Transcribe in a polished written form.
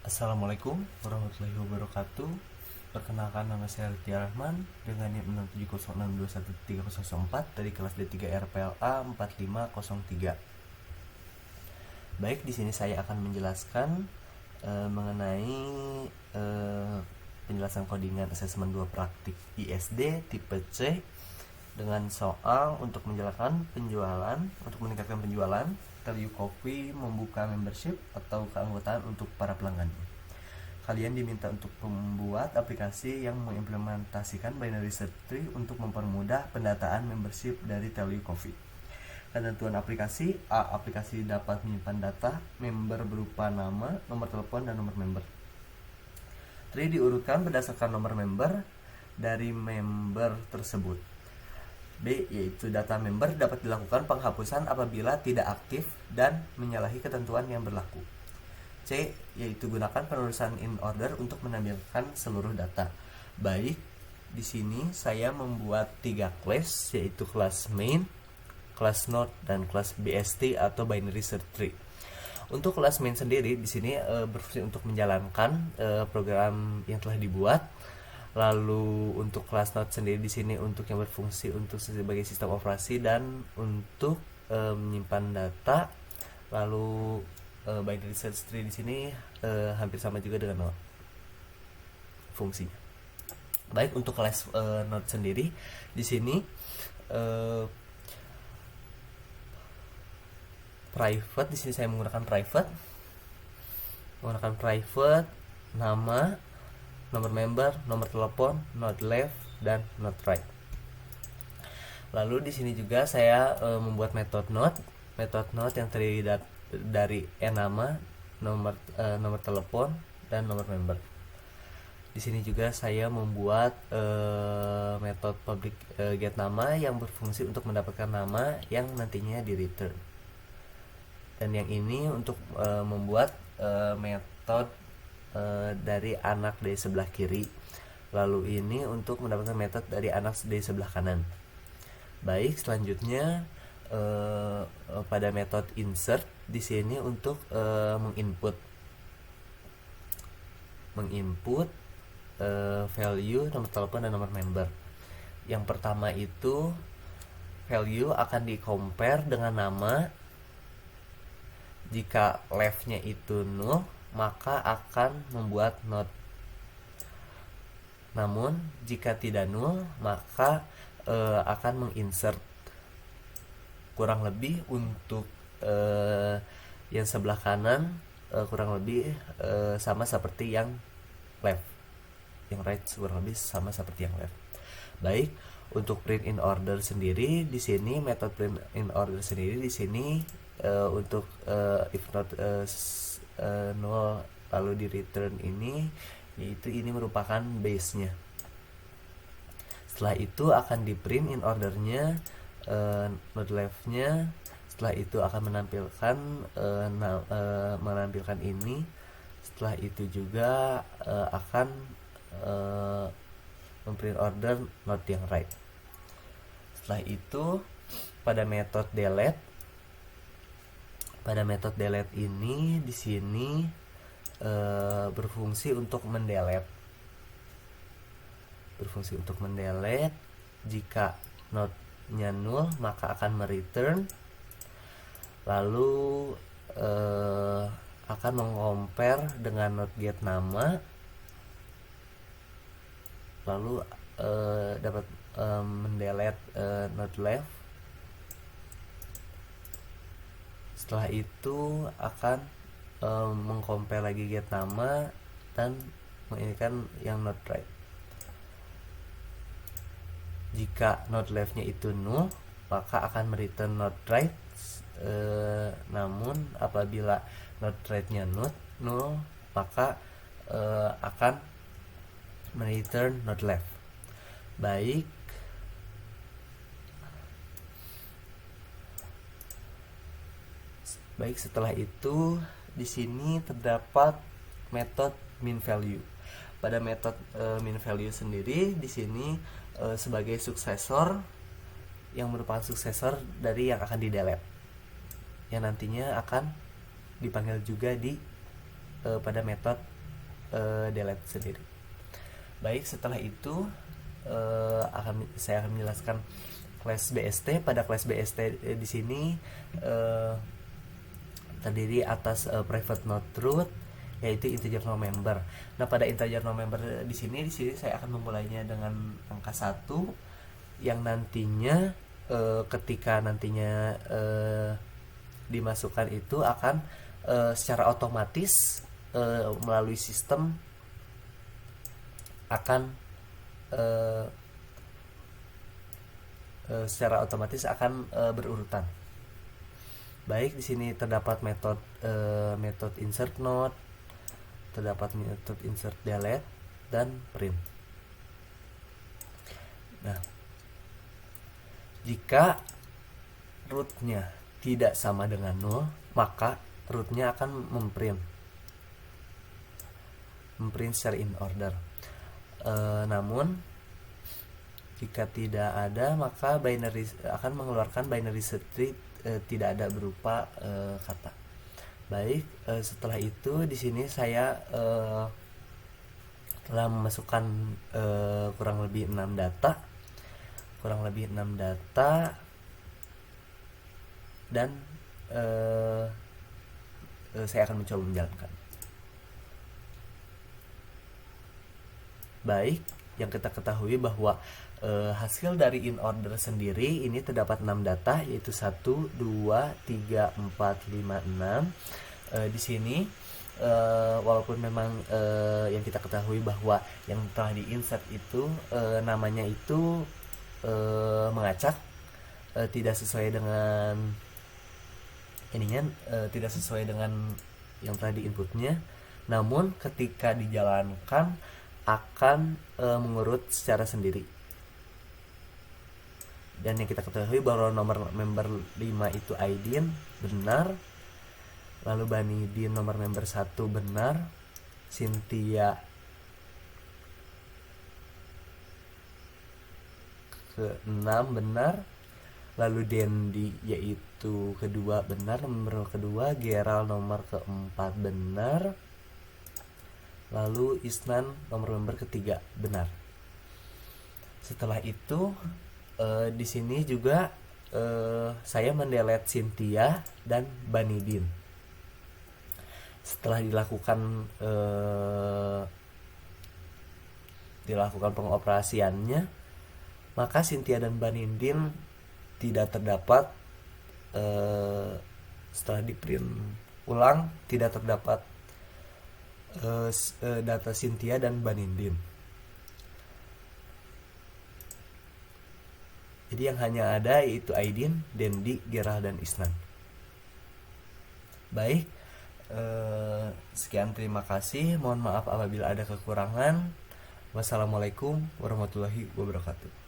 Assalamualaikum warahmatullahi wabarakatuh. Perkenalkan, nama saya Ritya Rahman dengan NIM 670621304 dari kelas D3 RPLA 4503. Baik, di sini saya akan menjelaskan mengenai penjelasan codingan asesmen 2 praktik ISD tipe C dengan soal untuk meningkatkan penjualan, Value Coffee membuka membership atau keanggotaan untuk para pelanggannya. Kalian diminta untuk membuat aplikasi yang mengimplementasikan binary search tree untuk mempermudah pendataan membership dari Value Coffee. Ketentuan aplikasi: A. Aplikasi dapat menyimpan data member berupa nama, nomor telepon, dan nomor member. Tree diurutkan berdasarkan nomor member dari member tersebut. B. Yaitu data member dapat dilakukan penghapusan apabila tidak aktif dan menyalahi ketentuan yang berlaku. C. Yaitu gunakan penulisan in order untuk menampilkan seluruh data. Baik, di sini saya membuat 3 kelas, yaitu kelas main, kelas node, dan kelas BST atau binary search tree. Untuk kelas main sendiri di sini berfungsi untuk menjalankan program yang telah dibuat. Lalu untuk kelas node sendiri di sini untuk yang berfungsi untuk sebagai sistem operasi dan untuk menyimpan data. Lalu binary search tree di sini hampir sama juga dengan node fungsinya. Baik, untuk kelas node sendiri di sini private, di sini saya menggunakan private nama, nomor member, nomor telepon, node left, dan node right. Lalu di sini juga saya membuat metode node yang terdiri dari nama, nomor telepon, dan nomor member. Di sini juga saya membuat metode public get nama yang berfungsi untuk mendapatkan nama yang nantinya di return. Dan yang ini untuk membuat metode dari anak dari sebelah kiri. Lalu ini untuk mendapatkan metode dari anak dari sebelah kanan. Baik, selanjutnya pada metode insert di sini untuk menginput value, nomor telepon, dan nomor member. Yang pertama itu value akan di-compare dengan nama. Jika leftnya itu null, maka akan membuat node. Namun jika tidak null, maka akan menginsert. Kurang lebih untuk yang sebelah kanan kurang lebih sama seperti yang left. Yang right kurang lebih sama seperti yang left. Baik, untuk print in order sendiri di sini, metode print in order sendiri di sini untuk if not null lalu di return ini, yaitu ini merupakan base-nya. Setelah itu akan di print in ordernya node left-nya. Setelah itu akan menampilkan ini. Setelah itu juga akan memprint order node yang right. Setelah itu pada metode delete ini di sini berfungsi untuk mendelete. Jika node-nya null, maka akan mereturn. Lalu akan mengcompare dengan node get nama. Lalu dapat mendelete node left. Setelah itu akan mengcompare lagi get nama dan menginginkan yang node right. Jika node left-nya itu null, maka akan mereturn node right. Namun apabila node right-nya null, maka akan mereturn node left. Baik, setelah itu di sini terdapat metode min value. Pada metode min value sendiri di sini sebagai suksesor, yang merupakan suksesor dari yang akan di-delete, yang nantinya akan dipanggil juga pada metode delete sendiri. Baik, setelah itu saya akan menjelaskan kelas BST. Pada kelas BST di sini terdiri atas private not root, yaitu integer no member. Nah, pada integer no member di sini saya akan memulainya dengan angka 1 yang nantinya ketika nantinya dimasukkan itu akan secara otomatis melalui sistem akan secara otomatis akan berurutan. Baik, di sini terdapat metode insert node, terdapat metode insert delete dan print. Nah, jika rootnya tidak sama dengan 0, maka rootnya akan memprint secara in order. Namun jika tidak ada, maka binary akan mengeluarkan binary tree tidak ada berupa kata. Baik, setelah itu di sini saya telah memasukkan kurang lebih 6 data dan saya akan mencoba menjalankan. Baik, yang kita ketahui bahwa hasil dari in order sendiri ini terdapat 6 data, yaitu 1, 2, 3, 4, 5, 6. Di sini walaupun memang yang kita ketahui bahwa yang telah diinsert itu namanya itu mengacak, tidak sesuai dengan tidak sesuai dengan yang telah diinputnya. Namun ketika dijalankan akan mengurut secara sendiri. Dan yang kita ketahui bahwa nomor member 5 itu Aidin, benar. Lalu Banidin nomor member 1 benar. Cynthia ke-6 benar. Lalu Dendi yaitu kedua benar, nomor kedua. Gerald nomor ke-4 benar. Lalu Isnan nomor member ketiga benar. Setelah itu di sini juga saya mendelete Cynthia dan Banidin. Setelah dilakukan pengoperasiannya, maka Cynthia dan Banidin tidak terdapat setelah di print ulang tidak terdapat data Cynthia dan Banidin. Jadi yang hanya ada yaitu Aidin, Dendi, Gerald, dan Isnan. Baik, sekian, terima kasih. Mohon maaf apabila ada kekurangan. Wassalamualaikum warahmatullahi wabarakatuh.